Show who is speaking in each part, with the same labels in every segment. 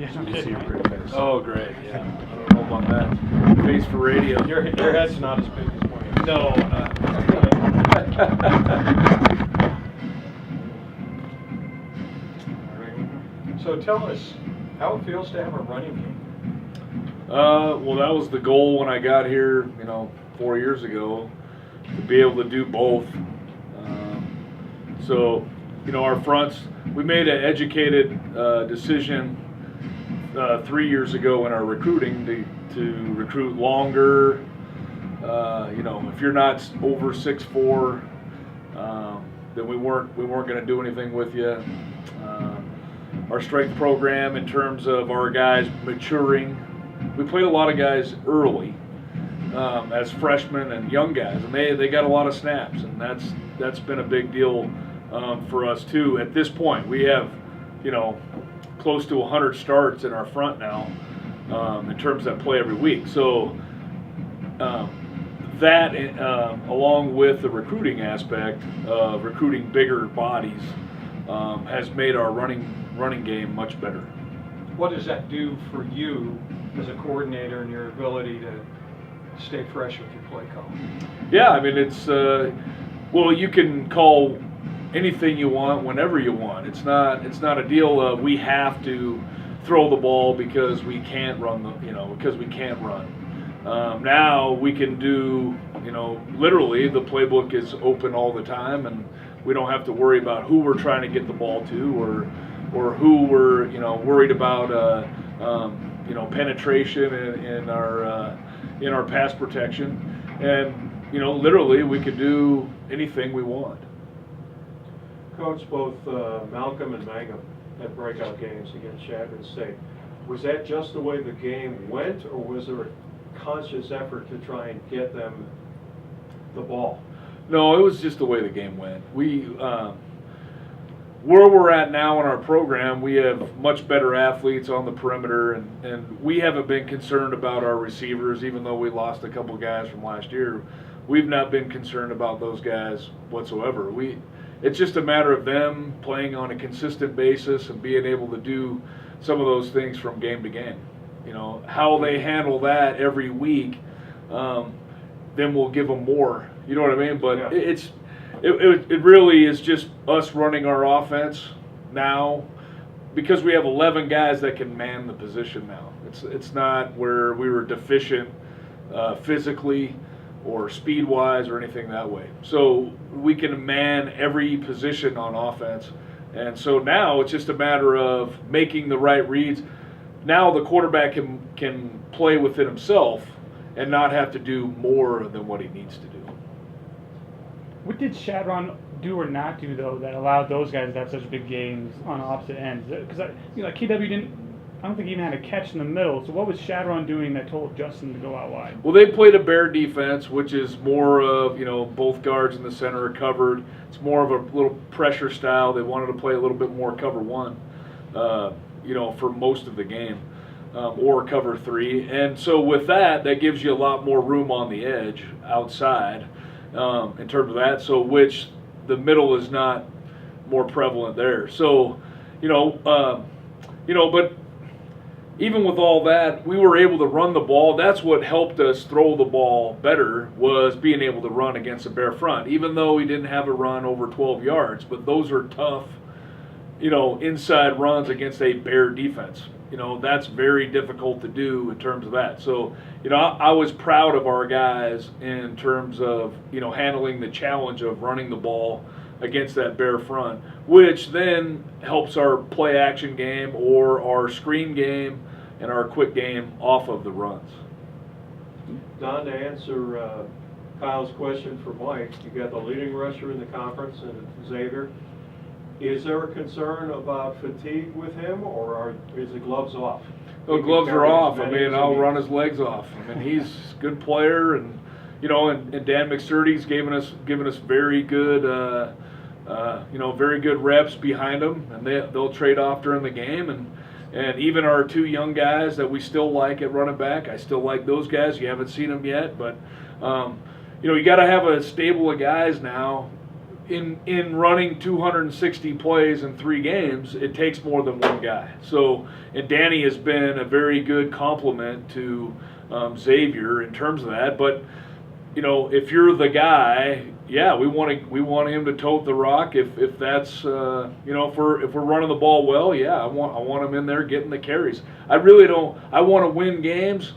Speaker 1: Yeah, no
Speaker 2: You see
Speaker 1: kidding,
Speaker 2: your
Speaker 1: right?
Speaker 2: pretty face.
Speaker 3: Oh, great, yeah. I don't know about that. Face for radio.
Speaker 1: Your head's not as big as mine.
Speaker 3: No,
Speaker 1: So tell us how it feels to have a running game.
Speaker 3: well, that was the goal when I got here, 4 years ago, to be able to do both. So, our fronts, we made an educated decision 3 years ago in our recruiting to recruit longer. If you're not over 6'4", then we weren't going to do anything with you. Our strength program, in terms of our guys maturing, we played a lot of guys early as freshmen and young guys, and they got a lot of snaps, and that's been a big deal for us too. At this point, we have close to 100 starts in our front now in terms that play every week. So that along with the recruiting aspect of recruiting bigger bodies has made our running game much better.
Speaker 1: What does that do for you as a coordinator and your ability to stay fresh with your play call?
Speaker 3: Yeah, I mean, it's well, you can call anything you want whenever you want. It's not a deal of we have to throw the ball because we can't run because we can't run. Now we can do, literally the playbook is open all the time, and we don't have to worry about who we're trying to get the ball to or who we're worried about penetration in our pass protection, and literally we can do anything we want.
Speaker 4: Coach, both Malcolm and Mangum had breakout games against Chadron State. Was that just the way the game went, or was there a conscious effort to try and get them the ball?
Speaker 3: No, it was just the way the game went. We where we're at now in our program, we have much better athletes on the perimeter, and we haven't been concerned about our receivers, even though we lost a couple guys from last year. We've not been concerned about those guys whatsoever. It's just a matter of them playing on a consistent basis and being able to do some of those things from game to game. How they handle that every week, then we'll give them more. You know what I mean? But
Speaker 4: yeah.
Speaker 3: It really is just us running our offense now, because we have 11 guys that can man the position now. It's not where we were deficient physically or speed-wise or anything that way. So we can man every position on offense. And so now it's just a matter of making the right reads. Now the quarterback can play within himself and not have to do more than what he needs to do.
Speaker 5: What did Chadron do or not do, though, that allowed those guys to have such big games on opposite ends? Because KW I don't think he even had a catch in the middle. So what was Chadron doing that told Justin to go out wide?
Speaker 3: Well, they played a bear defense, which is more of, both guards in the center are covered. It's more of a little pressure style. They wanted to play a little bit more cover one, for most of the game, or cover three. And so with that gives you a lot more room on the edge outside in terms of that. So which the middle is not more prevalent there. So, but even with all that, we were able to run the ball. That's what helped us throw the ball better, was being able to run against a bear front, even though we didn't have a run over 12 yards. But those are tough, inside runs against a bear defense. That's very difficult to do in terms of that. So, I was proud of our guys in terms of, handling the challenge of running the ball against that bear front, which then helps our play action game or our screen game and our quick game off of the runs.
Speaker 4: Don, to answer Kyle's question for Mike, you got the leading rusher in the conference, and Xavier. Is there a concern about fatigue with him, or is the gloves off?
Speaker 3: The gloves are off. I'll run his legs off. He's a good player, and and Dan McSturdy's given us very good, very good reps behind him, and they'll trade off during the game, and even our two young guys that we still like at running back, I still like those guys. You haven't seen them yet, but you got to have a stable of guys now in running 260 plays in 3 games, it takes more than one guy. So, and Danny has been a very good complement to Xavier in terms of that. But you know, if you're the guy, yeah, we want him to tote the rock. If that's you know, if we're running the ball well, yeah, I want him in there getting the carries. I really don't. I want to win games.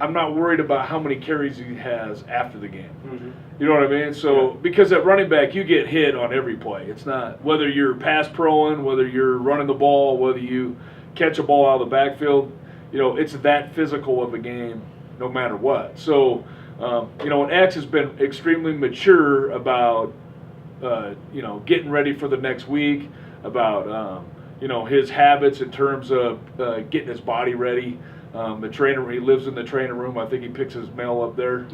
Speaker 3: I'm not worried about how many carries he has after the game.
Speaker 4: Mm-hmm.
Speaker 3: You know what I mean? So because at running back, you get hit on every play. It's not whether you're pass proing, whether you're running the ball, whether you catch a ball out of the backfield. You know, it's that physical of a game, no matter what. So. You know, and X has been extremely mature about, you know, getting ready for the next week, about, you know, his habits in terms of getting his body ready. The trainer, he lives in the training room. I think he picks his mail up there,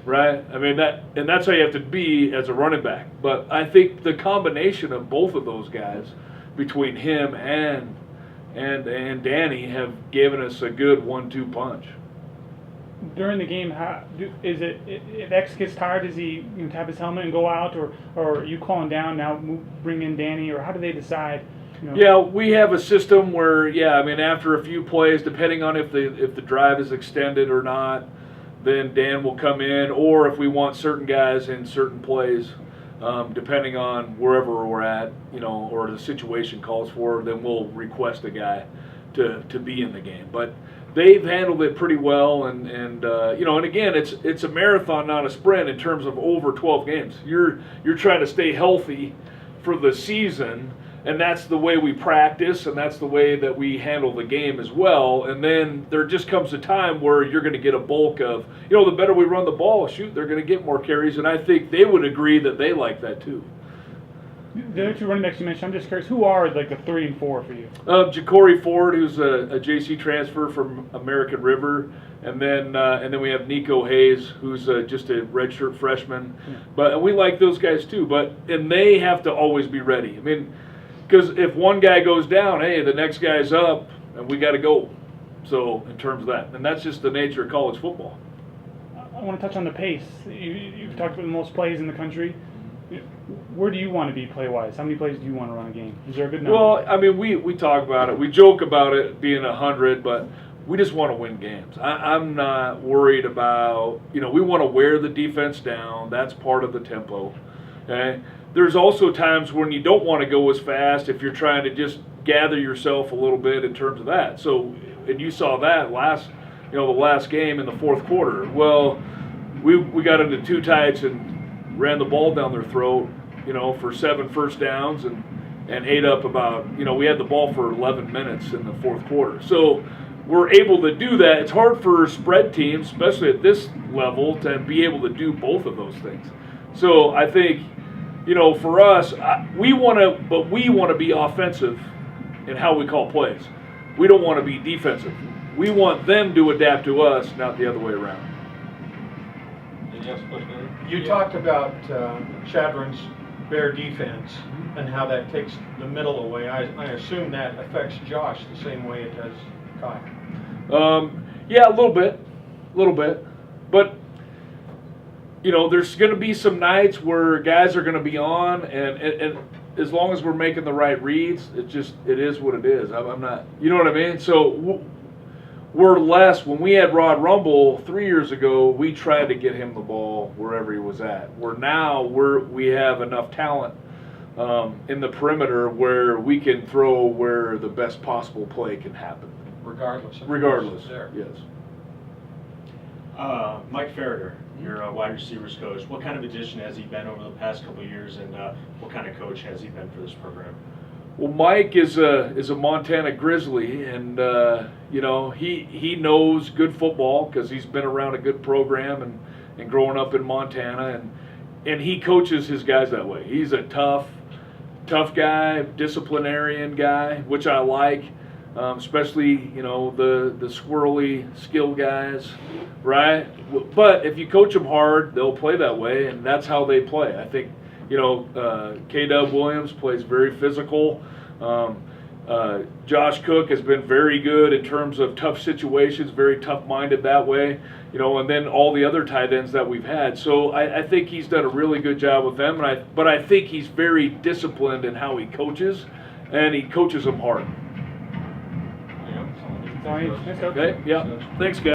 Speaker 3: right? I mean, that's how you have to be as a running back. But I think the combination of both of those guys, between him and Danny, have given us a good 1-2 punch.
Speaker 5: During the game, is it if X gets tired, does he tap his helmet and go out, or are you calling down now, bring in Danny, or how do they decide? You know?
Speaker 3: Yeah, we have a system where, I mean, after a few plays, depending on if the drive is extended or not, then Dan will come in, or if we want certain guys in certain plays, depending on wherever we're at, you know, or the situation calls for, then we'll request a guy to be in the game. But they've handled it pretty well, and you know, and again, it's a marathon, not a sprint in terms of over 12 games. You're trying to stay healthy for the season, and that's the way we practice, and that's the way that we handle the game as well. And then there just comes a time where you're going to get a bulk of, you know, the better we run the ball, shoot, they're going to get more carries, and I think they would agree that they like that too.
Speaker 5: The other 2 running backs you mentioned, I'm just curious, who are like the 3 and 4 for you?
Speaker 3: Ja'Cory Ford, who's a JC transfer from American River, and then we have Nico Hayes, who's just a redshirt freshman. Yeah. But we like those guys too. And they have to always be ready. I mean, because if one guy goes down, hey, the next guy's up, and we got to go. So in terms of that, and that's just the nature of college football.
Speaker 5: I want to touch on the pace. You've talked about the most plays in the country. Where do you want to be play-wise? How many plays do you want to run a game? Is there a good number?
Speaker 3: Well, I mean, we talk about it. We joke about it being 100, but we just want to win games. I'm not worried about, you know, we want to wear the defense down. That's part of the tempo. Okay? There's also times when you don't want to go as fast if you're trying to just gather yourself a little bit in terms of that. So, and you saw that the last game in the fourth quarter. Well, we got into 2 tights and ran the ball down their throat, you know, for 7 first downs and ate up about, you know, we had the ball for 11 minutes in the fourth quarter. So we're able to do that. It's hard for spread teams, especially at this level, to be able to do both of those things. So I think, you know, for us, we want to be offensive in how we call plays. We don't want to be defensive. We want them to adapt to us, not the other way around.
Speaker 1: You talked about Chadron's bear defense and how that takes the middle away. I assume that affects Josh the same way it does Kyle.
Speaker 3: Yeah, a little bit. But, you know, there's going to be some nights where guys are going to be on, and as long as we're making the right reads, it is what it is. I'm not, you know what I mean? So we're less, when we had Rod Rumble 3 years ago, we tried to get him the ball wherever he was at. We have enough talent in the perimeter where we can throw where the best possible play can happen. Regardless, yes.
Speaker 2: Mike Farrader, your wide receivers coach. What kind of addition has he been over the past couple of years, and what kind of coach has he been for this program?
Speaker 3: Well, Mike is a Montana Grizzly, and you know, he knows good football because he's been around a good program and growing up in Montana, and he coaches his guys that way. He's a tough guy, disciplinarian guy, which I like, especially, you know, the squirrely skill guys, right? But if you coach them hard, they'll play that way, and that's how they play. I think, you know, K-Dub Williams plays very physical. Josh Cook has been very good in terms of tough situations, very tough-minded that way, you know, and then all the other tight ends that we've had. So I think he's done a really good job with them, but I think he's very disciplined in how he coaches, and he coaches them hard.
Speaker 5: Thanks, Coach.
Speaker 3: Okay, yeah, thanks, guys.